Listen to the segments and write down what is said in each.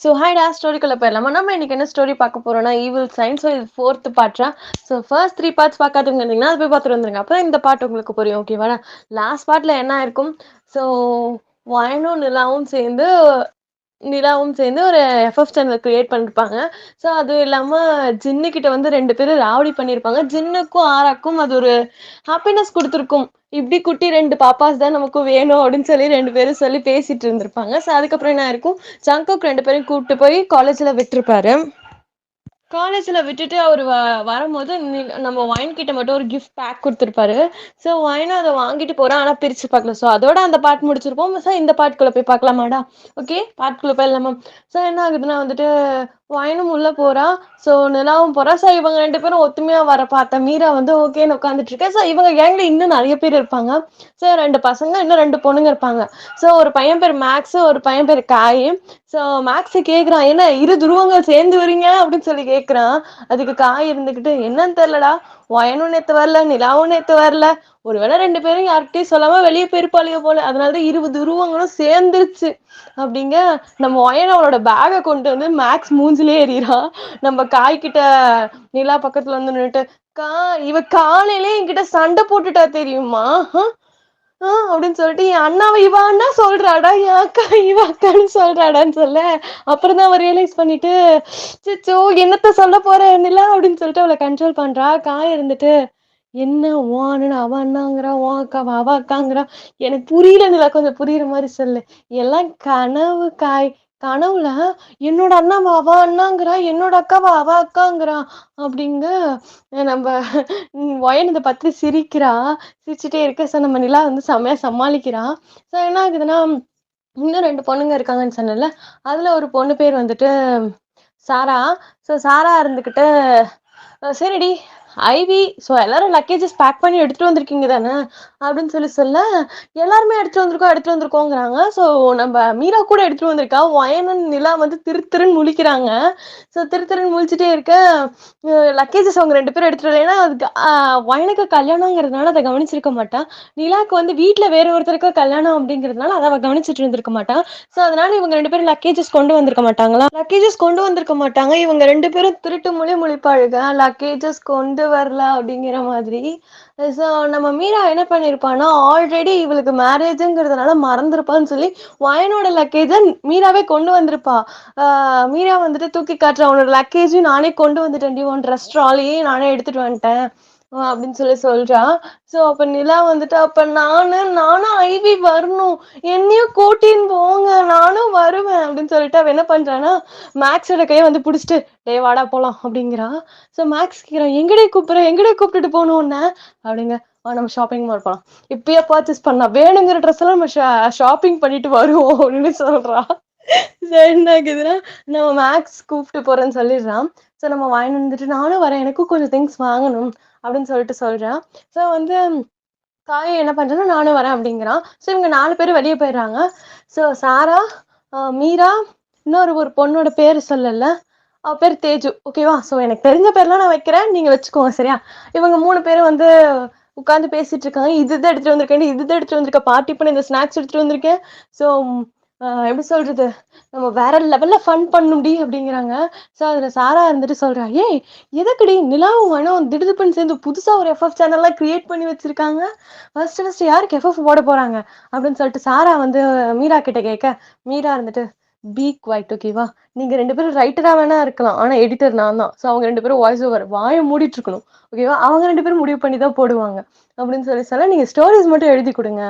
ஹாய்டா ஸ்டோரிக்குள்ள போயிடலாமா? நம்ம இன்னைக்கு என்ன ஸ்டோரி பார்க்க போறோம்னா, ஈவில் சைன். இது 4th பார்ட்ரா. ஃபர்ஸ்ட் 3 பார்ட்ஸ் பார்க்காதவங்க இருந்தீங்கன்னா, அது போய் பார்த்துட்டு வந்துருங்க. அப்ப இந்த பார்ட் உங்களுக்கு புரியும். ஓகேவா? லாஸ்ட் பார்ட்ல என்ன ஆயிருக்கும்? ஸோ வயனும் நிலாவும் சேர்ந்து ஒரு எஃப்எஃப் சேனல் கிரியேட் பண்ணிருப்பாங்க. அதுவும் இல்லாம ஜின்னு கிட்ட வந்து 2 பேரும் ராவடி பண்ணியிருப்பாங்க. ஜின்னுக்கும் ஆராக்கும் அது ஒரு ஹாப்பினஸ் குடுத்துருக்கும். இப்படி குட்டி 2 பாப்பாஸ் தான் நமக்கு வேணும் அப்படின்னு சொல்லி 2 பேரும் சொல்லி பேசிட்டு இருந்திருப்பாங்க. அதுக்கப்புறம் என்ன ஆயிருக்கும்? ஜங்குக் 2 பேரையும் கூப்பிட்டு போய் காலேஜ்ல விட்டுருப்பாரு. காலேஜ்ல விட்டுட்டு அவரு வரும்போது நம்ம ஒயின் கிட்ட மட்டும் ஒரு கிஃப்ட் பேக் குடுத்துருப்பாரு. ஒயினும் அத வாங்கிட்டு போறான். ஆனா பிரிச்சு பார்க்கல. அதோட அந்த பார்ட் முடிச்சிருப்போம். இந்த பார்ட்குள்ள போய் பார்க்கலாமாடா? ஓகே, பார்ட்குள்ள போயிடலாமா? என்ன ஆகுதுன்னா வந்துட்டு ஒயினும் உள்ள போறா. நிலாவும் போறா. இவங்க 2 பேரும் ஒத்துமையா வர பார்த்த மீரா வந்து ஓகேன்னு உட்காந்துட்டு இருக்கா. இவங்க கேங்ல இன்னும் நிறைய பேர் இருப்பாங்க. 2 பசங்க, இன்னும் 2 பொண்ணுங்க இருப்பாங்க. ஒரு பையன் பேர் மேக்ஸ், ஒரு பையன் பேர் காய். மேக்ஸ் கேக்குறான், என்ன இரு துருவங்கள் சேர்ந்து வரீங்க அப்படின்னு சொல்லி கேக்குறான். அதுக்கு காய் இருந்துகிட்டு, என்னன்னு தெரியலடா, ஒயனும் நேத்து வரல, நிலாவும் நேத்து வரல, ஒருவேளை 2 பேரும் யார்கிட்டயும் சொல்லாம வெளியே போயிருப்பாளியோ போல, அதனாலதான் 20 உருவங்களும் சேர்ந்துருச்சு அப்படிங்க. நம்ம ஒயன் அவனோட பேகை கொண்டு வந்து மேக்ஸ் மூஞ்சிலே எறிறான். நம்ம காய்கிட்ட நிலா பக்கத்துல வந்து நின்னுட்டு, இவ காலையிலே என்கிட்ட சண்டை போட்டுட்டா தெரியுமா அப்படின்னு சொல்லிட்டு, என் அண்ணாவை இவ அண்ணா சொல்றாடா, என் அக்கா இவ அக்கான்னு சொல்றாடான்னு சொல்ல, அப்புறம் தான் அவ ரியலைஸ் பண்ணிட்டு, சிச்சோ என்னத்த சொல்ல போற நிலா அப்படின்னு சொல்லிட்டு அவளை கண்ட்ரோல் பண்றா. காய் இருந்துட்டு, என்ன உன் அண்ணன் அவ அண்ணாங்கிறா, உன் அக்காவ அவ அக்காங்கிறா, எனக்கு புரியல நிலா, கொஞ்சம் புரியுற மாதிரி சொல்லு. எல்லாம் கனவு காய். கனவுல என்னோட அண்ணாவ அவ அண்ணாங்கிறா, என்னோட அக்காவ அவ அக்காங்கிறா அப்படிங்க. நம்ம ஒயன் இதை பத்தி சிரிக்கிறா. சிரிச்சுட்டே இருக்க. நம்ம நிலா வந்து செம்மையா சமாளிக்கிறா. என்ன ஆகுதுன்னா, இன்னும் 2 பொண்ணுங்க இருக்காங்கன்னு சொன்னேன்ல, அதுல ஒரு பொண்ணு பேர் வந்துட்டு சாரா. சாரா இருந்துகிட்டு, சரிடி ஐவி, எல்லாரும் லக்கேஜஸ் பேக் பண்ணி எடுத்துட்டு வந்திருக்கீங்க தானே அப்படின்னு சொல்ல, எல்லாருமே எடுத்துட்டு வந்திருக்கோங்கிறாங்க. நம்ம மீரா கூட எடுத்துட்டு வந்திருக்கா. ஒயனன் நிலா வந்து திருன்னு முழிக்கிறாங்க. திருன்னு முழிச்சுட்டே இருக்க, லக்கேஜஸ் அவங்க 2 பேரும் எடுத்துட்டு வரல. ஏன்னா அதுக்கு ஒயனுக்கு கல்யாணங்கிறதுனால அதை கவனிச்சிருக்க மாட்டான். நிலாக்கு வந்து வீட்டுல வேற ஒருத்தருக்கு கல்யாணம் அப்படிங்கிறதுனால அதை அவ கவனிச்சிட்டு இருந்திருக்க மாட்டான். அதனால இவங்க 2 பேரும் லக்கேஜஸ் கொண்டு வந்திருக்க மாட்டாங்க. இவங்க 2 பேரும் திருட்டு முழிப்பாளுங்க, லக்கேஜஸ் கொண்டு வரல அப்படிங்கிற மாதிரி. நம்ம மீரா என்ன பண்ணிருப்பான்னா, ஆல்ரெடி இவளுக்கு மேரேஜ்ங்கிறதுனால மறந்துருப்பான்னு சொல்லி வயனோட லக்கேஜ மீராவே கொண்டு வந்திருப்பா. மீரா வந்துட்டு தூக்கி காட்டுற, அவனோட லக்கேஜும் நானே கொண்டு வந்துட்டேன், உன் ட்ரெஸ் ட்ராலியே நானே எடுத்துட்டு வந்துட்டேன் அப்படின்னு சொல்றா. அப்ப நிலா வந்துட்டு, அப்ப நானும் ஐவி வரணும், என்னையும் கூட்டின்னு போங்க, நானும் வருவேன் அப்படின்னு சொல்லிட்டு அவ என்ன பண்றான்னா, மேக்ஸோட கையை வந்து புடிச்சிட்டு, டேய் வாடா போலாம் அப்படிங்கிறா. மேக்ஸ் கேக்குறான், எங்கடே கூப்பிட்டுட்டு போகணும் உன்ன அப்படிங்க. நம்ம ஷாப்பிங் மால் போலாம், இப்பயே பர்ச்சேஸ் பண்ணலாம், வேணுங்கிற ட்ரெஸ் எல்லாம் நம்ம ஷாப்பிங் பண்ணிட்டு வருவோம் அப்படின்னு சொல்றா. என்ன ஆகுதுன்னா, நம்ம மேக்ஸ் கூப்பிட்டு போறேன்னு சொல்லிடுறான். நம்ம வாங்கிட்டு வந்துட்டு, நானும் வரேன், எனக்கும் கொஞ்சம் திங்ஸ் வாங்கணும் அப்படின்னு சொல்றான். வந்து காய் என்ன பண்றேன்னா, நானும் வரேன் அப்படிங்கிறான். இவங்க 4 பேரும் வெளியே போயிடுறாங்க. சாரா, மீரா, ஒரு பொண்ணோட பேரு சொல்லல, அவ பேர் தேஜு. ஓகேவா? எனக்கு தெரிஞ்ச பேர்லாம் நான் வைக்கிறேன், நீங்க வச்சுக்கோங்க சரியா? இவங்க 3 பேரும் வந்து உட்கார்ந்து பேசிட்டு இருக்காங்க. இதுதான் எடுத்துட்டு வந்திருக்கேன், பார்ட்டி பண்ண இந்த ஸ்நாக்ஸ் எடுத்துட்டு வந்திருக்கேன். ஸோ எப்படி சொல்றது, நம்ம வேற லெவல்ல ஃபன் பண்ணும்டி அப்படிங்கிறாங்க. அதுல சாரா இருந்துட்டு சொல்றா, ஏய் எதுக்குடி நிலாவும் வேணும் திடுதுப்புன்னு சேர்ந்து புதுசா ஒரு எஃப்எஃப் சேனல்லாம் கிரியேட் பண்ணி வச்சிருக்காங்க, ஃபர்ஸ்ட் யாருக்கு எஃப்எஃப் போட போறாங்க அப்படின்னு சொல்லிட்டு சாரா வந்து மீரா கிட்ட கேட்க, மீரா இருந்துட்டு, பி குவைட், ஓகேவா? நீங்க 2 பேரும் ரைட்டரா வேணா இருக்கலாம், ஆனா எடிட்டர் நான் தான். அவங்க 2 பேரும் வாய்ஸ் ஓவர் வாயை மூடிட்டு இருக்கணும், ஓகேவா? அவங்க 2 பேரும் முடிவு பண்ணி தான் போடுவாங்க அப்படின்னு சொல்ல, நீங்க ஸ்டோரிஸ் மட்டும் எழுதி கொடுங்க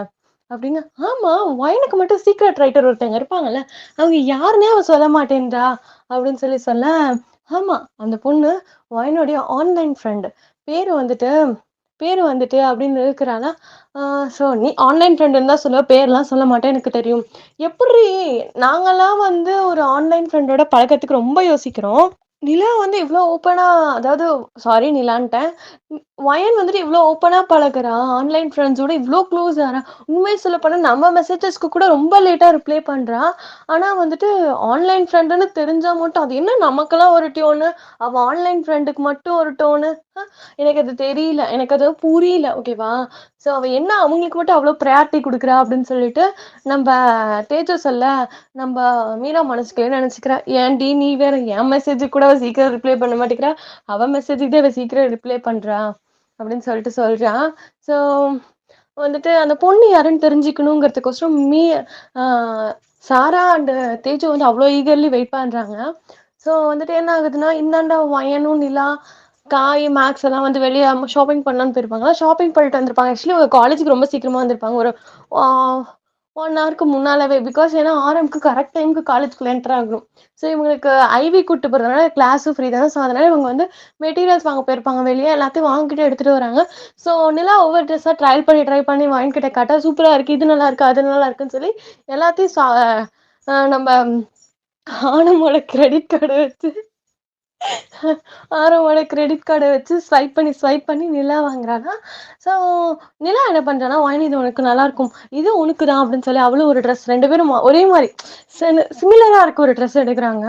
அப்படிங்க. ஆமா, ஒயனுக்கு மட்டும் சீக்ரெட் ரைட்டர் ஒருத்தங்க இருப்பாங்கல்ல, அவங்க யாருன்னே அவ சொல்ல மாட்டேன்றா அப்படின்னு சொல்ல, ஆமா அந்த பொண்ணு ஒயனுடைய ஆன்லைன் ஃப்ரெண்டு, பேரு வந்துட்டு அப்படின்னு இருக்கிறாளா. நீ ஆன்லைன் ஃப்ரெண்டுன்னு தான் சொல்லுவ, பேர்லாம் சொல்ல மாட்டேன், எனக்கு தெரியும். எப்படி நாங்கெல்லாம் வந்து ஒரு ஆன்லைன் ஃப்ரெண்டோட பழக்கத்துக்கு ரொம்ப யோசிக்கிறோம், நிலா வந்து இவ்வளவு ஓப்பனா, அதாவது சாரி நிலான்ட்டேன், வயன் வந்துட்டு இவ்ளோ ஓப்பனா பழகுறா. ஆன்லைன் ஃப்ரெண்ட்ஸோட இவ்ளோ க்ளோஸ் ஆறா. உண்மைய சொல்லப்போனா நம்ம மெசேஜஸ்க்கு கூட ரொம்ப லேட்டா ரிப்ளை பண்றா. ஆனா வந்துட்டு ஆன்லைன் ஃப்ரெண்டுன்னு தெரிஞ்சா மட்டும் அது என்ன நமக்கெல்லாம் ஒரு டியூனு, அவ ஆன்லைன் ஃப்ரெண்டுக்கு மட்டும் ஒரு டோனு. எனக்கு அது தெரியல. எனக்கு அது புரியல. ஓகேவா? ஸோ அவ என்ன அவங்களுக்கு மட்டும் அவ்ளோ ப்ரையாரிட்டி குடுக்குறா அப்படின்னு சொல்லிட்டு, நம்ப தேஜஸ் இல்ல, நம்ப மீரா மனசுக்குள்ளயே நெனச்சுக்கிறா. ஏன்டி நீ வேற என் மெசேஜுக்கு கூட அவ சீக்கிரம் ரிப்ளை பண்ண மாட்டேங்கிறா. அவ மெசேஜுக்கு தான் இவ சீக்கிரம் ரிப்ளை பண்றா. அப்படின்னு சொல்லிட்டு சொல்றான். ஸோ வந்துட்டு அந்த பொண்ணு யாருன்னு தெரிஞ்சுக்கணுங்கிறதுக்கோசரம் ஆ சாரா அண்ட் தேஜு வந்து அவ்ளோ ஈகர்லி வெயிட் பண்றாங்க. ஸோ வந்துட்டு என்ன ஆகுதுன்னா, இந்தாண்ட வயனும், நிலா, காய், மேக்ஸ் எல்லாம் வந்து வெளிய ஷாப்பிங் பண்ணலான்னு போயிருப்பாங்க. ஷாப்பிங் பண்ணிட்டு வந்திருப்பாங்க. ஆக்சுவலி அவங்க காலேஜுக்கு ரொம்ப சீக்கிரமா வந்திருப்பாங்க. ஒரு ஆ 1 ஹவருக்கு முன்னாலவே. பிகாஸ் ஏன்னா ஆர்எம்க்கு கரெக்ட் டைம்க்கு காலேஜ்குள்ள என்டர் ஆகணும். ஸோ இவங்களுக்கு ஐவி கூட்டு போறதுனால கிளாஸும் ஃப்ரீ தானே. ஸோ அதனால இவங்க வந்து மெட்டீரியல்ஸ் வாங்க போயிருப்பாங்க வெளிய. எல்லாத்தையும் வாங்கிட்டு எடுத்துட்டு வராங்க. ஸோ நிலா ஒவ்வொரு ட்ரெஸ்ஸா ட்ரை பண்ணி வாங்கிக்கிட்ட காட்டா சூப்பரா இருக்கு, இது நல்லா இருக்கு, அது நல்லா இருக்குன்னு சொல்லி எல்லாத்தையும் நம்ம ஆனமோட கிரெடிட் கார்டு வச்சு ஆரோவோட கிரெடிட் கார்டை வச்சு ஸ்வைப் பண்ணி நிலா வாங்குறாங்க. ஸோ நிலா என்ன பண்றான்னா, "வாணி இது உனக்கு நல்லா இருக்கும். இது உனக்கு தான்" அப்படின்னு சொல்லி அவளும் ஒரு ட்ரெஸ் 2 பேரும் ஒரே மாரி சிமிலரா இருக்க ஒரு ட்ரெஸ் எடுக்குறாங்க.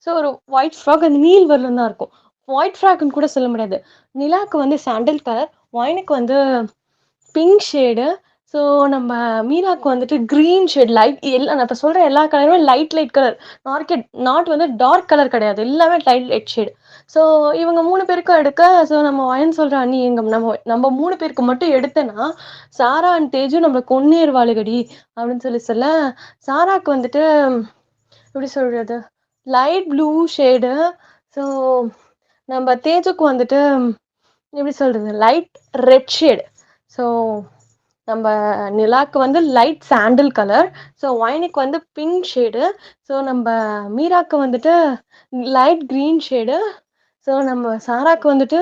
ஸோ ஒரு ஒயிட் ஃப்ராக் அந்த நீல் வர்ணம் தான் இருக்கும். ஒயிட் ஃப்ராக்ன்னு கூட சொல்ல முடியாது. நிலாக்கு வந்து சாண்டல் கலர், ஒயினுக்கு வந்து பிங்க் ஷேடு. ஸோ நம்ம மீராக்கு வந்துட்டு கிரீன் ஷேட் லைட் நான் இப்ப சொல்ற எல்லா கலருமே லைட் கலர். நாட் வந்து டார்க் கலர் கிடையாது. எல்லாமே லைட் ஷேட். ஸோ இவங்க 3 பேருக்கும் எடுக்க, ஸோ நம்ம வயன் சொல்றா, "நீ எங்க நம்ம 3 பேருக்கு மட்டும் எடுத்தேன்னா, சாரா அண்ட் தேஜு நம்மள கொன்னிருவாளுகடி" அப்படின்னு சொல்ல, சாராக்கு வந்துட்டு எப்படி சொல்றது? Light blue shade. ஸோ நம்ம தேஜுக்கு வந்துட்டு எப்படி சொல்றது? Light red shade. ஸோ நம்ம நிலாக்கு வந்து லைட் சாண்டில் கலர். ஸோ ஒயினுக்கு வந்து பிங்க் ஷேடு. ஸோ நம்ம மீராக்கு வந்துட்டு லைட் கிரீன் ஷேடு. ஸோ நம்ம சாராக்கு வந்துட்டு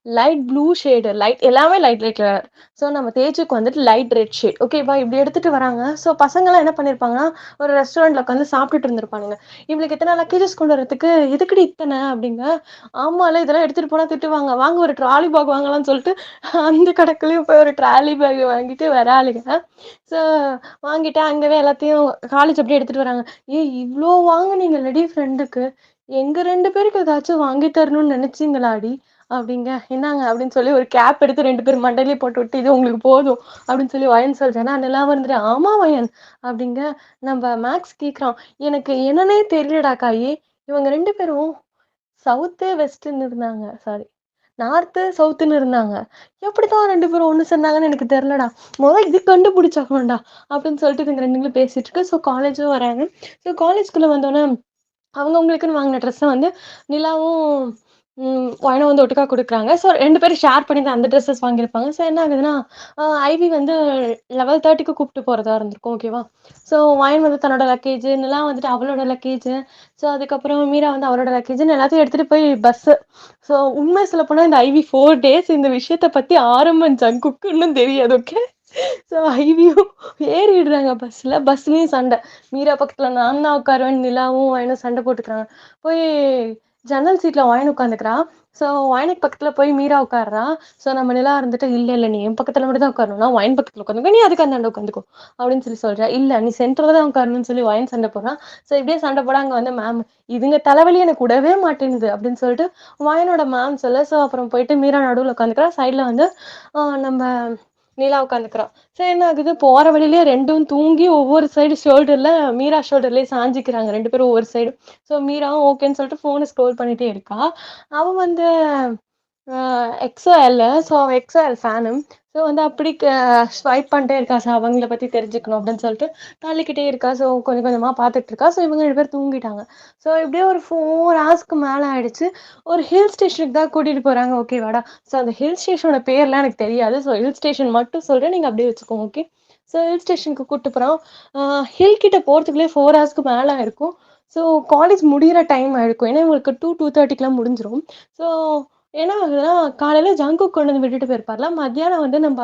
லைட் ப்ளூ ஷேடு. எல்லாமே லைட் கலர். ஸோ நம்ம தேஜுக்கு வந்துட்டு லைட் ரெட் ஷேட். ஓகேவா? இப்படி எடுத்துட்டு வராங்க. ஸோ பசங்கலாம் என்ன பண்ணியிருப்பாங்கன்னா, ஒரு ரெஸ்டாரண்ட்ல உட்காந்து சாப்பிட்டுட்டு இருந்திருப்பானுங்க. "இவளுக்கு இத்தனை லக்கேஜஸ் கொண்டு வரதுக்கு எதுக்குடி இத்தனை?" அப்படிங்க. "ஆமால்ல, இதெல்லாம் எடுத்துட்டு போனா திட்டுவாங்க. வாங்க ஒரு ட்ராலி பேக் வாங்கலாம்னு" சொல்லிட்டு அந்த கடைக்குள்ளேயும் போய் ஒரு ட்ராலி பேக் வாங்கிட்டு வராளுங்க. ஸோ வாங்கிட்டு அங்கவே எல்லாத்தையும் காலேஜ் அப்படியே எடுத்துட்டு வராங்க. "ஏய் இவ்ளோ வாங்குனீங்கல்லடி ஃப்ரெண்டுக்கு. எங்க 2 பேருக்கு ஏதாச்சும் வாங்கி தரணும்னு நினைச்சீங்களாடி?" அப்படிங்க. "இந்தாங்க" அப்படின்னு சொல்லி ஒரு கேப் எடுத்து 2 பேர் மண்டையிலயே போட்டு விட்டு, "இது உங்களுக்கு போதும்" அப்படின்னு சொல்லி வயன் சொல்றேன்னா, நிலாவும் இருந்துட்டு, "ஆமா வயன்" அப்படிங்க. நம்ம மேக்ஸ் கேட்குறான், "எனக்கு என்னன்னே தெரியலடா காயி. இவங்க 2 பேரும் சவுத்து, வெஸ்ட்டுன்னு இருந்தாங்க. சாரி. நார்த்து, சவுத்துன்னு இருந்தாங்க. எப்படித்தான் 2 பேரும் ஒண்ணு சேர்ந்தாங்கன்னு எனக்கு தெரியலடா. இது கண்டுபிடிச்சாகணும்டா" அப்படின்னு சொல்லிட்டு இதுங்க 2ங்களும் பேசிட்டு இருக்கு. ஸோ காலேஜும் வராங்க. ஸோ காலேஜ்குள்ள வந்தோனே அவங்கவங்களுக்குன்னு வாங்கின ட்ரெஸ்ஸ வந்து நிலாவும் ஒயனும் வந்து ஒட்டுக்கா குடுக்குறாங்க. ஸோ 2 பேரும் ஷேர் பண்ணி தான் அந்த ட்ரெஸ்ஸஸ் வாங்கியிருப்பாங்க. ஸோ என்ன ஆகுதுன்னா, ஐவி வந்து 11:30க்கு கூப்பிட்டு போறதா இருந்திருக்கும். ஓகேவா? ஸோ ஒயன் வந்து தன்னோட லக்கேஜ், நிலா வந்துட்டு அவளோட லக்கேஜ், ஸோ அதுக்கப்புறம் மீரா வந்து அவளோட லக்கேஜ்ன்னு எல்லாத்தையும் எடுத்துட்டு போய் பஸ்ஸு. ஸோ உண்மைய சொல்லப்போனா இந்த ஐவி 4 டேஸ் இந்த விஷயத்த பத்தி ஆரம்பம் ஜங்குக்கு இன்னும் தெரியாது. ஓகே. ஸோ ஐவியும் ஏறிடுறாங்க பஸ்ல. பஸ்லயும் சண்டை. மீரா பக்கத்துல நான் தான் உட்காருவேன். நிலாவும் ஒயனும் சண்டை போட்டுக்கிறாங்க. போய் ஜன்னல் சீட்ல ஒயன் உட்காந்துக்கிறா. ஸோ ஒயனுக்கு பக்கத்துல போய் மீரா உட்கார்றா. ஸோ நம்ம நிலா இருந்துட்டு, "இல்ல நீ என் பக்கத்துல மட்டும் தான் உட்காரணும். நான் ஒயன் பக்கத்துல உட்காந்துக்க. நீ அதுக்கு அந்தாண்ட உட்காந்துக்கோ" அப்படின்னு சொல்லி சொல்றா. "இல்ல நீ சென்டர்ல தான் உட்காரணும்னு" சொல்லி ஒயன் சண்டை போடுறான். ஸோ இப்படியே சண்டை போட அங்க வந்து மேம், "இதுங்க தலைவலி எனக்கு விடவே மாட்டேங்குது" அப்படின்னு சொல்லிட்டு ஒயனோட மேம் சொல்ல. ஸோ அப்புறம் போயிட்டு மீரா நடுவுல உட்காந்துக்கிறா. சைட்ல வந்து நம்ம நிலா உட்காந்துக்கிறா. ஸோ என்ன ஆகுது, போற வழியிலேயே 2ம் தூங்கி ஒவ்வொரு சைடு ஷோல்டர்ல மீரா ஷோல்டர்லயே சாஞ்சிக்கிறாங்க. 2 பேரும் ஒவ்வொரு சைடு. ஸோ மீராவும் ஓகேன்னு சொல்லிட்டு ஃபோன ஸ்க்ரோல் பண்ணிட்டே இருக்கா. அவ வந்து அ எக்ஸோ எல். ஸோ அவ எக்ஸோ எல் ஃபேனு. ஸோ வந்து அப்படி ஸ்வைப் பண்ணிட்டே இருக்கா. ஸோ அவங்கள பத்தி தெரிஞ்சுக்கணும் அப்படின்னு சொல்லிட்டு தள்ளிக்கிட்டே இருக்கா. ஸோ கொஞ்சம் கொஞ்சமா பார்த்துட்டு இருக்கா. ஸோ இவங்க 2 பேரும் தூங்கிட்டாங்க. ஸோ இப்படியே ஒரு 4 ஹார்ஸ்க்கு மேல ஆயிடுச்சு. ஒரு ஹில் ஸ்டேஷனுக்கு தான் கூட்டிட்டு போறாங்க. ஓகேவாடா? ஸோ அந்த ஹில் ஸ்டேஷனோட பேர்லாம் எனக்கு தெரியாது. ஸோ ஹில் ஸ்டேஷன் மட்டும் சொல்றேன். நீங்க அப்படியே வச்சுக்கோங்க. ஓகே. ஸோ ஹில் ஸ்டேஷனுக்கு கூட்டு போறோம். ஹில் கிட்ட போறதுக்குள்ளயே 4 ஹார்ஸ்க்கு மேல ஆயிருக்கும். ஸோ காலேஜ் முடியிற டைம் ஆயிருக்கும். ஏன்னா இவங்களுக்கு 2:30க்குலாம் முடிஞ்சிரும். ஸோ என்ன ஆகுதுன்னா, காலையில ஜங்குக் கொண்டு வந்து விட்டுட்டு போயிருப்பார்ல. மத்தியானம் வந்து நம்ப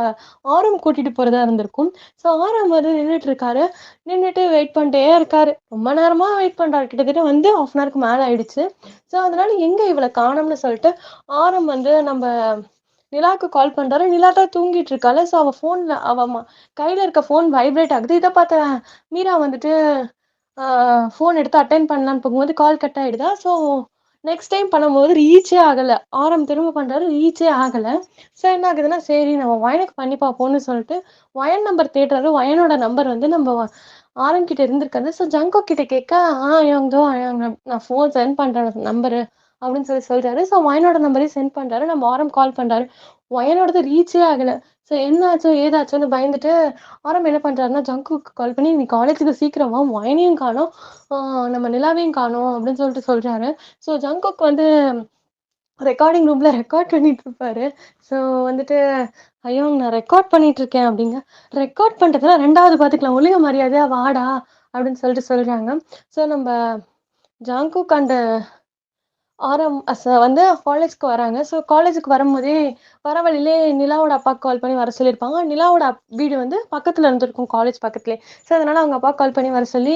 ஆரம் கூட்டிட்டு போறதா இருந்திருக்கும். ஸோ ஆரம் வந்து நின்னுட்டு இருக்காரு. நின்னுட்டு வெயிட் பண்ணிட்டே இருக்காரு. ரொம்ப நேரமா வெயிட் பண்றாரு. கிட்டத்தட்ட வந்து 1/2 அன் ஹவருக்கு மேல ஆயிடுச்சு. ஸோ அதனால எங்க இவள காணோம்னு சொல்லிட்டு ஆரம் வந்து நம்ப நிலாவுக்கு கால் பண்றாரு. நிலா தான் தூங்கிட்டு இருக்காள. ஸோ அவ ஃபோன்ல கையில இருக்க ஃபோன் வைப்ரேட் ஆகுது. இத பார்த்த மீரா வந்துட்டு ஆ ஃபோன் எடுத்து அட்டெண்ட் பண்ணலான்னு போகும்போது கால் கட் ஆயிடுதா. ஸோ நெக்ஸ்ட் டைம் பண்ணும்போது ரீச்சே ஆகல. திரும்ப பண்றாரு. ரீச்சே ஆகல. ஸோ என்ன ஆகுதுன்னா, சரி நம்ம வயனுக்கு பண்ணி பார்ப்போம்ன்னு சொல்லிட்டு வயன் நம்பர் தேடுறாரு. வயனோட நம்பர் வந்து நம்ம ஆரன் கிட்ட இருந்திருக்காது. ஸோ ஜங்கோ கிட்ட கேட்க, யங் நான் ஃபோன் சென்ட் பண்றேன் நம்பரு அப்படின்னு சொல்றாரு. ஸோ வயனோட நம்பரையும் சென்ட் பண்றாரு. நம்ம ஆரம் கால் பண்றாரு. வயனோடது ரீச்சே ஆகல. ஸோ என்னாச்சோ ஏதாச்சோன்னு பயந்துட்டு ஆரம் என்ன பண்றாருன்னா, ஜங்குக்கு கால் பண்ணி, "நீ காலேஜுக்கு சீக்கிரம் வா. வயனையும் காணோம். நம்ம நிலாவையும் காணோம்" அப்படின்னு சொல்றாரு. ஸோ ஜங்குக் வந்து ரெக்கார்டிங் ரூம்ல ரெக்கார்ட் பண்ணிட்டு இருப்பாரு. ஸோ வந்துட்டு, "ஐயோ! நான் ரெக்கார்ட் பண்ணிட்டு இருக்கேன்" அப்படிங்க. "ரெக்கார்ட் பண்றதெல்லாம் 2வது பார்த்துக்கலாம். ஒழுங்கு மரியாதையா வாடா" அப்படின்னு சொல்றாங்க. ஸோ நம்ப ஜாங்குக் அண்ட் வந்து காலேஜ்க்கு வராங்க. ஸோ காலேஜுக்கு வரும்போதே வர வழியிலே நிலாவோட அப்பாக்கு கால் பண்ணி வர சொல்லியிருப்பாங்க. நிலாவோட வீடு வந்து பக்கத்துல இருந்திருக்கும் காலேஜ் பக்கத்துலயே. ஸோ அதனால அவங்க அப்பாக்கு கால் பண்ணி வர சொல்லி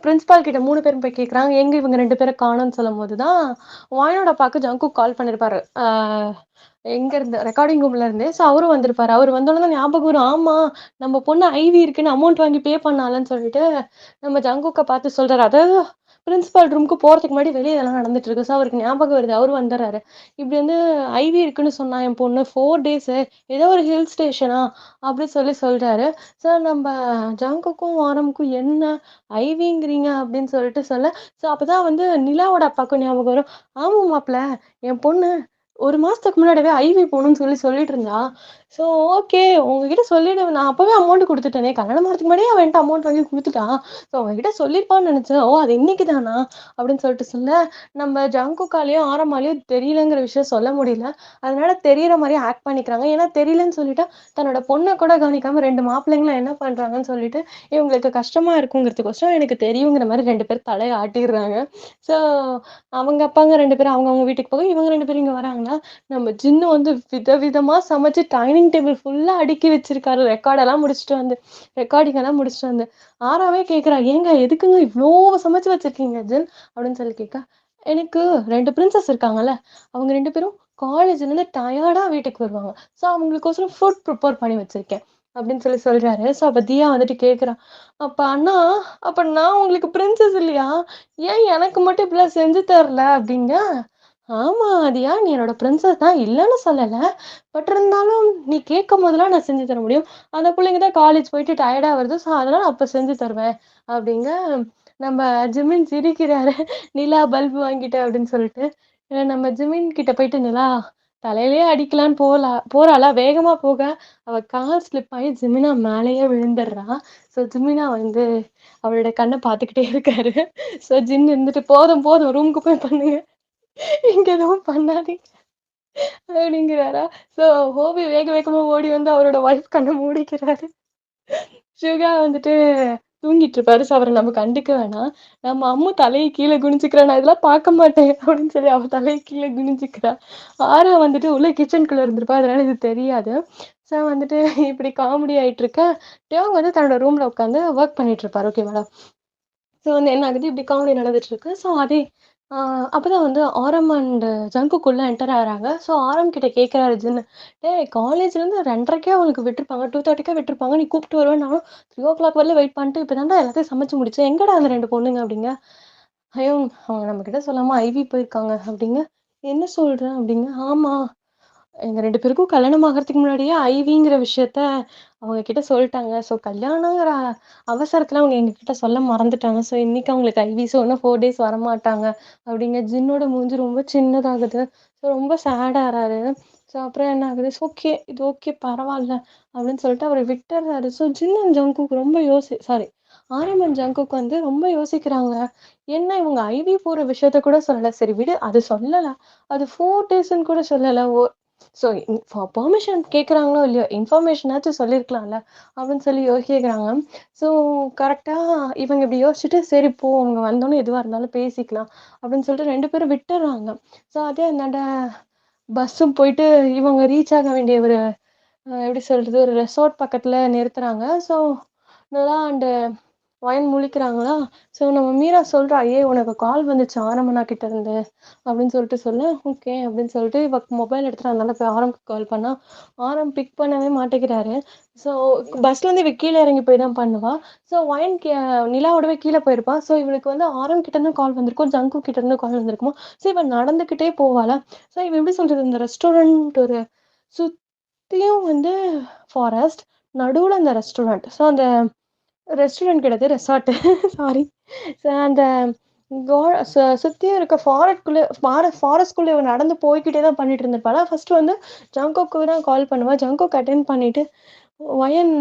பிரின்சிபால் கிட்ட 3 பேரும் போய் கேட்குறாங்க. எங்க இவங்க 2 பேர காணோம்னு சொல்லும்போது தான் வாயனோட அப்பாக்கு ஜங்குக் கால் பண்ணியிருப்பாரு. எங்க இருந்து ரெக்கார்டிங் ரூம்ல இருந்து. ஸோ அவரும் வந்திருப்பாரு. அவரு வந்தோனே தான் ஞாபகம் வரும். ஆமா, நம்ம பொண்ணு ஐவி இருக்குன்னு அமௌண்ட் வாங்கி பே பண்ணாலன்னு சொல்லிட்டு நம்ம ஜங்குக்க பார்த்து சொல்றாரு. அதாவது பிரின்சிபால் ரூமுக்கு போறதுக்கு முன்னாடி வெளிய இதெல்லாம் நடந்துட்டு இருக்கு. ஸோ அவருக்கு ஞாபகம் வருது. அவரும் வந்துர்றாரு. இப்படி வந்து ஐவி இருக்குன்னு சொன்னா என் பொண்ணு 4 டேஸு ஏதோ ஒரு ஹில் ஸ்டேஷனா அப்படி சொல்றாரு. ஸோ நம்ம ஜங்குக்கும் வாரமுக்கும் என்ன ஐவிங்கிறீங்க அப்படின்னு சொல்லிட்டு ஸோ அப்பதான் வந்து நிலாவோட அப்பாவுக்கும் ஞாபகம் வரும். ஆமா மாப்ள, என் பொண்ணு 1 மாசத்துக்கு முன்னாடியே ஐவி போகணும்னு சொல்லிட்டு இருந்தா. ஸோ ஓகே, உங்ககிட்ட சொல்லிடு, நான் அப்பவே அமௌண்ட் குடுத்துட்டேனே. கல்யாணம் ஆறதுக்கு முன்னாடியே அவன் என்ட்ட அமௌண்ட் வாங்கி குடுத்துட்டான். ஸோ உங்ககிட்ட சொல்லியிருப்பான்னு நெனச்சேன். ஓ! அது இன்னைக்கு தானா? அப்படின்னு சொல்ல, நம்ம ஜங்குக்காலயும், ஆரமாலயும் தெரியலங்கிற விஷயம் சொல்ல முடியல. அதனால தெரியிற மாரியே ஆக்ட் பண்ணிக்கிறாங்க. ஏன்னா தெரியலன்னு சொல்லிட்டா, தன்னோட பொண்ண கூட கவனிக்காம 2 மாப்பிள்ளைங்களும் என்ன பண்றாங்கன்னு சொல்லிட்டு, இவங்களுக்கு கஷ்டமா இருக்குங்கிறதுக்கோசரம் எனக்கு தெரியுங்கிற மாரி 2 பேரும் தலைய ஆட்டிர்றாங்க. ஸோ அவங்க அப்பாங்க 2 பேரும் அவங்கவங்க வீட்டுக்கு போக, இவங்க 2 பேரும் இங்க வராங்களா, நம்ம ஜின்னு வந்து விதவிதமா சமைச்சு டைனிங் டேபிள் ஃபுல்லா அடுக்கி வச்சிருக்காரு. ரெக்கார்டிங் எல்லாம் முடிச்சுட்டு வந்து. ஆராவே கேட்கிறா, "ஏங்க எதுக்குங்க இவ்ளோ சமைச்சு வச்சிருக்கீங்க ஜின்?" அப்படின்னு கேட்க, "எனக்கு 2 பிரின்சஸ் இருக்காங்கல்ல, அவங்க 2 பேரும் காலேஜ்ல இருந்து டயர்டா வீட்டுக்கு வருவாங்க. ஸோ அவங்களுக்கோசரம் ஃபுட் ப்ரிப்பேர் பண்ணி வச்சிருக்கேன்." அப்படின்னு சொல்றாரு. ஸோ அப்ப தியா வந்துட்டு கேட்கிறா, "அப்ப அண்ணா, அப்ப நான் உங்களுக்கு பிரின்சஸ் இல்லையா? ஏன் எனக்கு மட்டும் இப்படிலாம் செஞ்சு தரல?" அப்படிங்க. "ஆமா தியா, நீ என்னோட பிரின்சஸ் தான், இல்லன்னு சொல்லல. பட் இருந்தாலும் நீ கேட்கும்போதெல்லாம் நான் செஞ்சு தர முடியும். அந்த புள்ளைங்க தான் காலேஜ் போயிட்டு டயர்டா வருது. ஸோ அதனால அப்ப செஞ்சு தருவேன்." அப்படிங்க. நம்ம ஜிமின் சிரிக்கிறாரு. "நிலா பல்பு வாங்கிட்டேன்" அப்படின்னு சொல்லிட்டு. நம்ம ஜிமின் கிட்ட போயிட்டு நிலா தலையிலேயே அடிக்கலான்னு போறாளா, வேகமா போக அவ கால் ஸ்லிப் ஆயி ஜிமினா மேலேயே விழுந்துடுறா. ஸோ ஜிமினா வந்து அவளோட கண்ண பார்த்துக்கிட்டே இருக்காரு. ஸோ ஜின் இருந்துட்டு, "போதும் போதும், ரூமுக்கு போய் பண்ணுங்க. இங்க எதுவும் பண்ணாதீங்க" அப்படிங்கிறாரா. ஸோ ஹோபி வேக வேகமா ஓடி வந்து அவரோட ஒய்ஃப் கண்ண மூடிக்கிறாரு. சுகா வந்துட்டு தூங்கிட்டு இருப்பாரு. ஸோ அவர நம்ம கண்டுக்க வேணாம். நம்ம அம்மு தலைய கீழ குனிஞ்சுக்கிறா. "நான் இதெல்லாம் பார்க்க மாட்டேன்" அப்படின்னு சொல்லி அவ தலைய கீழ குனிஞ்சுக்கிறா. ஆரா வந்துட்டு உள்ள கிச்சனுக்குள்ள இருந்திருப்பா. அதனால இது தெரியாது. ஸோ வந்துட்டு இப்படி காமெடி ஆயிட்டு இருக்க, டேங் வந்து தன்னோட ரூம்ல உட்காந்து வொர்க் பண்ணிட்டு இருப்பாரு. ஓகேவா? ஸோ வந்து என்ன ஆகுது, இப்படி காமெடி நடந்துட்டு இருக்கு. ஸோ அதே ஆ அப்பதான் வந்து ஆரம் அண்ட் ஜங்குக் உள்ள என்டர் ஆகுறாங்க. ஸோ ஆரம் கிட்ட கேட்கிறாரு ஜின்னு, "டேய் காலேஜ்லேருந்து 2:30க்கே அவங்களுக்கு விட்டுருப்பாங்க. 2:30க்கே விட்டுருப்பாங்க. நீ கூப்பிட்டு வருவேன் நானும் 3:00 வரல வெயிட் பண்ணிட்டு இப்போ தான்டா எல்லாத்தையும் சமைச்சு முடிச்சேன். எங்கடா அந்த 2 பொண்ணுங்க?" அப்படிங்க. "ஐயோ! அவங்க நம்மகிட்ட சொல்லாம ஐவி போயிருக்காங்க" அப்படிங்க. "என்ன சொல்ற?" அப்படிங்க. "ஆமா. எங்க 2 பேருக்கும் கல்யாணம் ஆகறதுக்கு முன்னாடியே ஐவிங்கிற விஷயத்த அவங்க கிட்ட சொல்ட்டாங்க. ஸோ கல்யாணங்கிற அவசரத்துல அவங்க எங்ககிட்ட சொல்ல மறந்துட்டாங்க. ஸோ இன்னைக்கு அவங்களுக்கு ஐவி. ஸோ இன்னும் 4 டேஸ் வரமாட்டாங்க." அப்படிங்க. ஜின்னோட மூஞ்சி ரொம்ப சின்னதாகுது. ஸோ ரொம்ப சேட் ஆறாரு. ஸோ அப்புறம் என்ன ஆகுது, ஓகே, இது ஓகே பரவால்ல அப்படின்னு சொல்லிட்டு அவர விட்டுர்றாரு. ஸோ ஜின் அண்ட் ஜங்குக் ரொம்ப சாரி, ஆர்யம் அண்ட் ஜங்குக் வந்து ரொம்ப யோசிக்கிறாங்க. என்ன இவங்க ஐவி போற விஷயத்த கூட சொல்லல. சரி விடு, அது சொல்லல. அது 4 டேஸ்ன்னு கூட சொல்லல. ஸோ பெர்மிஷன் கேட்குறாங்களோ இல்லையோ, இன்ஃபர்மேஷனாச்சும் சொல்லியிருக்கலாம்ல அப்படின்னு சொல்லி யோசிக்கிறாங்க. ஸோ கரெக்ட்டா இவங்க இப்படி யோசிச்சுட்டு, சரி போ அவங்க வந்தோனே எதுவா இருந்தாலும் பேசிக்கலாம் அப்படின்னு சொல்லிட்டு 2 பேரும் விட்டுர்றாங்க. ஸோ அதே அந்தாண்ட பஸ்ஸும் போயிட்டு இவங்க ரீச் ஆக வேண்டிய ஒரு எப்படி சொல்றது, ஒரு ரெசார்ட் பக்கத்துல நிறுத்துறாங்க. ஸோ நிலா அண்ட் ஒயன் முழிக்கிறாங்களா? ஸோ நம்ம மீரா சொல்றா, "ஏய் உனக்கு கால் வந்துச்சு ஆரம்பனா கிட்ட இருந்து" அப்படின்னு சொல்லிட்டு சொல்ல, "ஓகே" அப்படின்னு சொல்லிட்டு இவ மொபைல் எடுத்துட்டு அதனால போய் ஆரம்க்கு கால் பண்ணா, ஆரம் பிக் பண்ணவே மாட்டேங்கிறாரு. ஸோ பஸ்லேருந்து இவ கீழ இறங்கி போய் தான் பண்ணுவா. ஸோ ஒயன் நிலாவோடவே கீழ போயிருப்பா. ஸோ இவளுக்கு வந்து ஆரம் கிட்ட இருந்து கால் வந்திருக்கும், ஜங்கு கிட்ட இருந்து கால் வந்திருக்குமா. ஸோ இவ நடந்துக்கிட்டே போவாளா. ஸோ இவ எப்படி சொல்றது, இந்த ரெஸ்டாரண்ட் ஒரு சுத்தியும் வந்து ஃபாரஸ்ட், நடுவுல அந்த ரெஸ்டாரண்ட். ஸோ அந்த ரெஸ்டாரண்ட் கிடையாது. ரெசார்ட்டு. சாரி. அந்த கோ சுத்தியும் இருக்க ஃபாரஸ்ட்குள்ள இவ நடந்து போய்க்கிட்டே தான் பண்ணிட்டு இருந்திருப்பாளா. ஃபர்ஸ்ட் வந்து ஜங்கோக்கு தான் கால் பண்ணுவா. ஜங்கோக் அட்டெண்ட் பண்ணிட்டு, "ஒயன்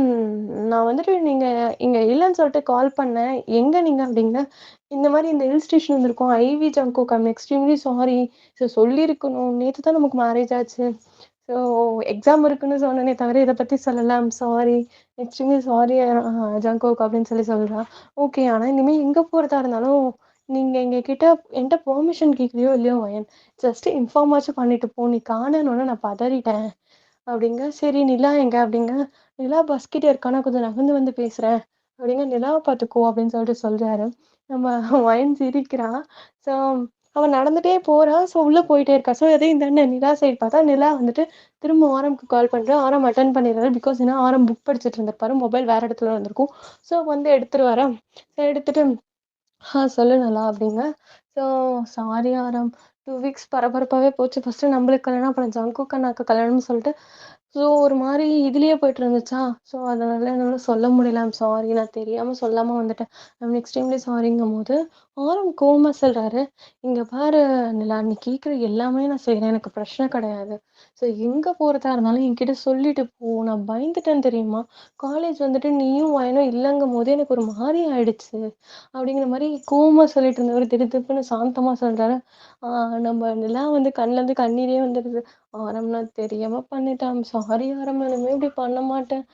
நான் வந்துட்டு நீங்க இங்க இல்லன்னு சொல்லிட்டு கால் பண்ணேன். எங்க நீங்க?" அப்படிங்க. இந்த மாரி இந்த ஹில் ஸ்டேஷன் வந்திருக்கோம். ஐவி ஜங்கோக் ஐ அம் எக்ஸ்ட்ரீம்லி சாரி. சொல்லியிருக்கணும். நேத்து தான் நமக்கு மேரேஜ் ஆச்சு. ஸோ எக்ஸாம் இருக்குன்னு சொன்னனே தவிர இத பத்தி சொல்லல. I'm sorry. எக்ஸ்ட்ரீம்லி சாரி ஜங்கோக் அப்படின்னு சொல்றா. ஓகே. ஆனா இனிமே எங்க போறதா இருந்தாலும், நீங்க எங்ககிட்ட என்ட்ட பெர்மிஷன் கேட்கலையோ இல்லையோ வயன், ஜஸ்ட் இன்ஃபார்ம் ஆச்சும் பண்ணிட்டு போ. நீ காணோனோனே நான் பதறிட்டேன். அப்படிங்க. சரி நிலா எங்க? அப்படிங்க. நிலா பஸ் கிட்ட இருக்கா. நான் கொஞ்சம் நகர்ந்து வந்து பேசுறேன். அப்படிங்க. நிலாவ பார்த்துக்கோ அப்படின்னு சொல்லிட்டு சொல்றாரு. நம்ம வயன் சிரிக்கிறா. ஸோ அவ நடந்துட்டே போறா. ஸோ உள்ள போயிட்டே இருக்கா. ஸோ அதே இந்தாண்ட நிலா சைடு பார்த்தா, நிலா வந்துட்டு திரும்ப ஆரம்க்கு கால் பண்றா. ஆரம் அட்டெண்ட் பண்ணிடுறாரு. பிகாஸ் ஏன்னா ஆரம் புக் படிச்சுட்டு இருந்திருப்பாரு. மொபைல் வேற இடத்துல இருந்திருக்கும். ஸோ வந்து எடுத்துருவாரா. எடுத்துட்டு சொல்லு நல்லா அப்படிங்க. ஸோ சாரி ஆரம். 2 வீக்ஸ் பரபரப்பாவே போச்சு. ஃபர்ஸ்ட்டு நம்மளுக்கு கல்யாணம், அப்புறம் ஜங்குக்கு அண்ணாக்கு கல்யாணம்னு சொல்லிட்டு, ஸோ ஒரு மாரி இதுலயே போயிட்டு இருந்துச்சா, ஸோ அதனால என்னால சொல்ல முடியல. I'm sorry. நான் தெரியாம சொல்லாம வந்துட்டேன். ஐம் எக்ஸ்ட்ரீம்லி சாரிங்கும்போது, ஆரம் கோவமா சொல்றாரு, "இங்க பாரு நிலா, நீ கேட்குற எல்லாமே நான் செய்றேன். எனக்கு பிரச்சனை கிடையாது. ஸோ எங்க போறதா இருந்தாலும் என்கிட்ட சொல்லிட்டு போ. நான் பயந்துட்டேன் தெரியுமா? காலேஜ் வந்துட்டு நீயும் வயனும் இல்லங்கும்போது எனக்கு ஒரு மாரி ஆயிடுச்சு." அப்படிங்கிற மாரி கோவமா சொல்லிட்டு இருந்தவரு திடுதிப்புன்னு சாந்தமா சொல்றாரு. ஆ நம்ம நிலா வந்து கண்லேருந்து கண்ணீரே வந்துடுது. "ஆரம் நான் தெரியாம பண்ணிட்டேன். ஐம் சாரி ஆரம். நான் இனிமே இப்படி பண்ண மாட்டேன்."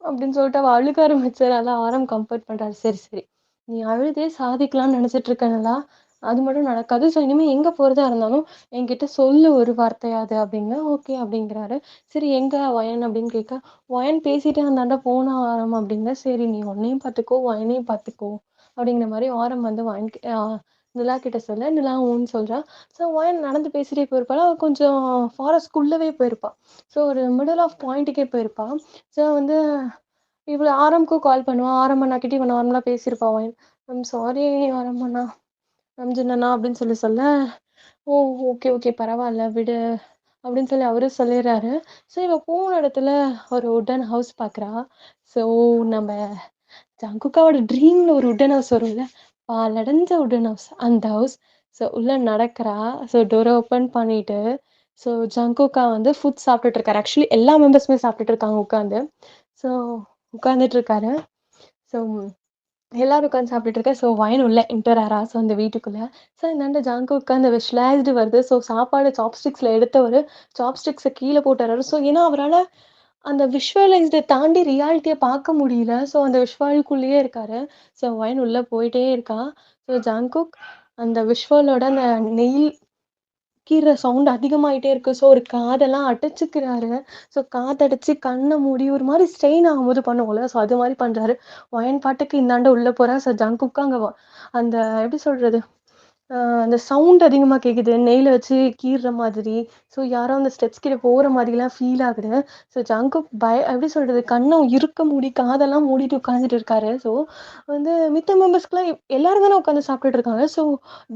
அப்படின்னு சொல்லிட்டு அவ அழுக ஆரம்பிச்சாரு. அதான் ஆரம் கம்ஃபர்ட் பண்றாரு. "சரி, சரி. நீ அழுதே சாதிக்கலாம்னு நெனச்சிட்டு இருக்க நிலா. அது மட்டும் நடக்காது. ஸோ இனிமே எங்க போறதா இருந்தாலும் என்கிட்ட சொல்லு ஒரு வார்த்தையாவது." அப்படிங்க. ஓகே அப்படிங்கிறாரு. சரி எங்க வயன் அப்படின்னு கேட்க, "வயன் பேசிட்டே அந்தாண்ட போனா ஆரம்." அப்படிங்க. சரி நீ உன்னையும் பார்த்துக்கோ, வயனையும் பார்த்துக்கோ. அப்படிங்கிற மாரி ஆரம் வந்து நிலா கிட்ட சொல்ல, நிலா ஊன்னு சொல்றா. ஸோ ஒயன் நடந்து பேசிட்டே போயிருப்பாளா, அவ கொஞ்சம் ஃபாரஸ்ட்குள்ளவே போயிருப்பா. ஸோ ஒரு மிடில் ஆஃப் பாயிண்ட்டுக்கே போயிருப்பா. ஸோ வந்து இவள ஆரம்க்கும் கால் பண்ணுவா. ஆரம் அண்ணாகிட்ட இவ நார்மலா பேசியிருப்பா ஒயன். "ஐம் சாரி ஆரம் அண்ணா, அர்ஜுன் அண்ணா" அப்படின்னு சொல்ல, "ஓ! Okay, okay. பரவால்ல விடு." அப்படின்னு சொல்லி அவரும் சொல்லிடுறாரு. ஸோ இவ போன இடத்துல ஒரு வுட்டன் ஹவுஸ் பார்க்குறா. ஸோ நம்ம ஜங்குக்காவோட ட்ரீம்ல ஒரு வுட்டன் ஹவுஸ் வரும்ல. பாழடைஞ்ச வுட்டன் ஹவுஸ். அந்த ஹவுஸ். ஸோ உள்ள நடக்கிறா. ஸோ டோர ஓப்பன் பண்ணிட்டு, ஸோ ஜங்குக்கா வந்து ஃபுட் சாப்பிட்டுட்டு இருக்காரு. ஆக்சுவலி எல்லா மெம்பர்ஸுமே சாப்பிட்டுட்டு இருக்காங்க உட்காந்து. ஸோ உட்காந்துட்டு இருக்காரு. ஸோ எல்லாரும் உட்காந்து சாப்பிட்டுட்டு இருக்க. ஸோ வயன் உள்ள என்டர் ஆறா. ஸோ அந்த வீட்டுக்குள்ள. ஸோ இந்தாண்ட ஜங்குக்கா அந்த வெஷ்லாய்ஸ்டு வருது. ஸோ சாப்பாடு சாப்ஸ்டிக்ஸ்ல எடுத்தவரு, சாப்ஸ்டிக்ஸ கீழ போட்டுறாரு. ஸோ ஏன்னா அவரால அந்த விஷுவலைஸ்ட தாண்டி ரியாலிட்டிய பார்க்க முடியல. ஸோ அந்த விஷுவல்குள்ளேயே இருக்காரு. ஸோ வயன் உள்ள போயிட்டே இருக்கா. ஸோ ஜங்குக் அந்த விஷுவலோட அந்த நெயில் கீற சவுண்ட் அதிகமாயிட்டே இருக்கு. ஸோ ஒரு காதெல்லாம் அடைச்சுக்கிறாரு. ஸோ காதடைச்சு கண்ண மூடி ஒரு மாரி ஸ்ட்ரெயின் ஆகும்போது பண்ணுவோம்ல. ஸோ அது மாரி பண்றாரு. ஒயன் பாட்டுக்கு இந்தாண்ட உள்ள போறா. ஸோ ஜங்குக்கு அங்க அந்த எப்படி சொல்றது? அந்த சவுண்ட் அதிகமா கேக்குது. நெயில வச்சு கீறுற மாதிரி. ஸோ யாரோ அந்த ஸ்டெப்ஸ் கிட்ட போற மாதிரிலாம் ஃபீல் ஆகுது. ஸோ ஜங்குக் எப்படி சொல்றது? கண்ண இறுக்க மூடி, காதெல்லாம் மூடிட்டு உட்கார்ந்துட்டு இருக்காரு. ஸோ வந்து மித்த மெம்பர்ஸ்க்குலாம் எல்லாரும் தானே உட்காந்து சாப்பிட்டுட்டு இருக்காங்க. ஸோ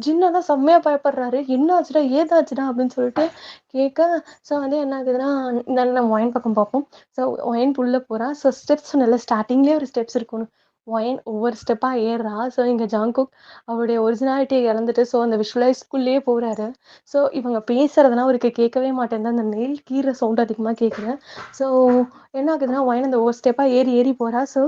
ஜின்னெல்லாம் செம்மையா பயப்படுறாரு. "என்ன ஆச்சுடா? ஏதாச்சுடா?" அப்படின்னு சொல்லிட்டு கேட்க, ஸோ வந்து என்ன ஆகுதுன்னா, இந்தாண்ட நம்ம ஒயன் பக்கம் பார்ப்போம். ஸோ ஒயன் உள்ள போறா. ஸோ ஸ்டெப்ஸ் சொன்னேன்ல, ஸ்டார்ட்டிங்லேயே ஒரு ஸ்டெப்ஸ் இருக்கும்னு. ஒயன் ஒவ்வொரு ஸ்டெப்பா ஏறுறா. ஸோ இங்க ஜங்குக் அவருடைய ஒரிஜினாலிட்டிய இழந்துட்டு, ஸோ அந்த விஷுவலைஸ்க்குள்ளேயே போறாரு. ஸோ இவங்க பேசுறதெல்லாம் அவருக்கு கேட்கவே மாட்டேன்து. அந்த நெயில் கீற சவுண்ட் அதிகமா கேட்குது. ஸோ என்ன ஆகுதுன்னா, ஒயன் அந்த ஒவ்வொரு ஸ்டெப்பா ஏறி ஏறி போறா. ஸோ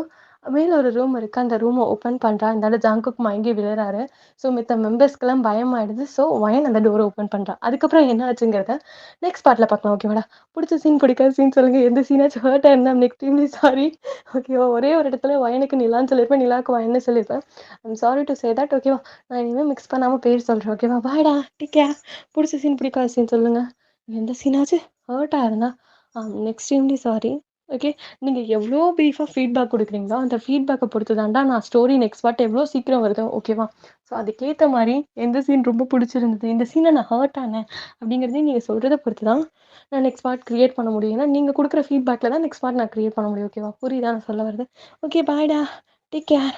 மேல ஒரு ரூம் இருக்கு. அந்த ரூம ஓப்பன் பண்றா. இந்தாண்ட ஜங்குக் மயங்கி விழுறாரு. ஸோ மித்த மெம்பர்ஸ்க்கெல்லாம் பயமாயிடுது. ஸோ ஒயன் அந்த டோர ஓப்பன் பண்றா. அதுக்கப்புறம் என்ன ஆச்சுங்கிறத நெக்ஸ்ட் பார்ட்ல பார்க்கலாம். ஓகேவாடா? புடிச்ச சீன், பிடிக்காத சீன் சொல்லுங்க. எந்த சீனாச்சும் ஹர்ட் ஆயிருந்தா ஐம் எக்ஸ்ட்ரீம்லி சாரி. ஓகேவா? ஒரே ஒரு இடத்துல ஒயனுக்கு நிலான்னு சொல்லியிருப்பேன். நிலாவுக்கு ஒயன்னு சொல்லியிருப்பேன். I'm sorry to say that. ஓகேவா? நான் இனிமே மிக்ஸ் பண்ணாம பேர் சொல்றேன். ஓகேவா? பாய்டா. Take care. புடிச்ச சீன், பிடிக்காத சீன் சொல்லுங்க. எந்த சீனாச்சும் ஹர்ட் ஆயிருந்தா ஐம் எக்ஸ்ட்ரீம்லி சாரி. ஓகே. நீங்க எவ்ளோ பிரீஃபா ஃபீட்பேக் குடுக்குறீங்களோ, அந்த ஃபீட்பேக்க பொறுத்து தான்டா நான் ஸ்டோரி நெக்ஸ்ட் பார்ட் எவ்ளோ சீக்கிரம் வருதோ ஓகேவா? ஸோ அதுக்கேத்த மாரி எந்த சீன் ரொம்ப புடிச்சிருந்தது, இந்த சீன்ல நான் ஹர்ட் ஆனேன் அப்படிங்கிறதையும் நீங்க சொல்றத பொறுத்து தான் நான் நெக்ஸ்ட் பார்ட் கிரியேட் பண்ண முடியும். ஏன்னா நீங்க குடுக்குற ஃபீட்பேக்ல தான் நெக்ஸ்ட் பார்ட் நான் கிரியேட் பண்ண முடியும். ஓகேவா? புரியுதா நான் சொல்ல வர்றது? ஓகே பாய்டா. Take care.